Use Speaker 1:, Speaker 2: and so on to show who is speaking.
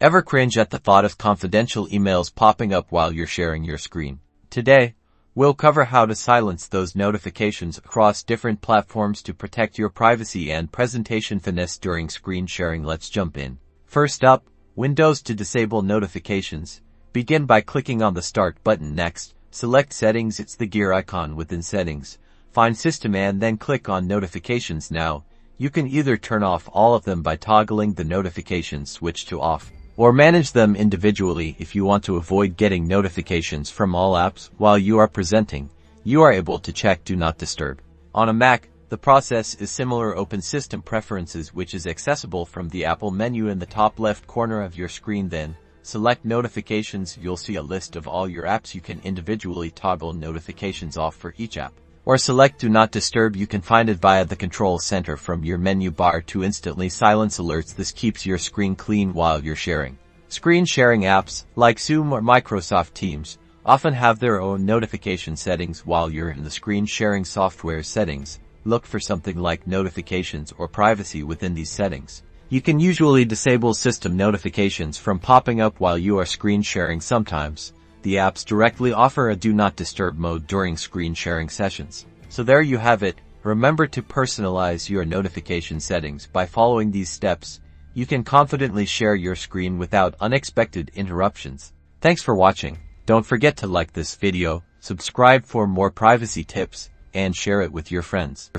Speaker 1: Ever cringe at the thought of confidential emails popping up while you're sharing your screen? Today, we'll cover how to silence those notifications across different platforms to protect your privacy and presentation finesse during screen sharing. Let's jump in. First up, Windows. To disable notifications, begin by clicking on the Start button. Next, select Settings. It's the gear icon within Settings. Find System and then click on Notifications. Now, you can either turn off all of them by toggling the notification switch to off, or manage them individually. If you want to avoid getting notifications from all apps while you are presenting, you are able to check Do Not Disturb. On a Mac, the process is similar. Open System Preferences, which is accessible from the Apple menu in the top left corner of your screen. Then, select Notifications. You'll see a list of all your apps. You can individually toggle notifications off for each app, or select Do Not Disturb. You can find it via the control center from your menu bar to instantly silence alerts. This keeps your screen clean while you're sharing. Screen sharing apps, like Zoom or Microsoft Teams, often have their own notification settings. While you're in the screen sharing software settings, look for something like Notifications or Privacy within these settings. You can usually disable system notifications from popping up while you are screen sharing. Sometimes, the apps directly offer a Do Not Disturb mode during screen sharing sessions. So there you have it. Remember to personalize your notification settings by following these steps. You can confidently share your screen without unexpected interruptions. Thanks for watching. Don't forget to like this video, subscribe for more privacy tips, and share it with your friends.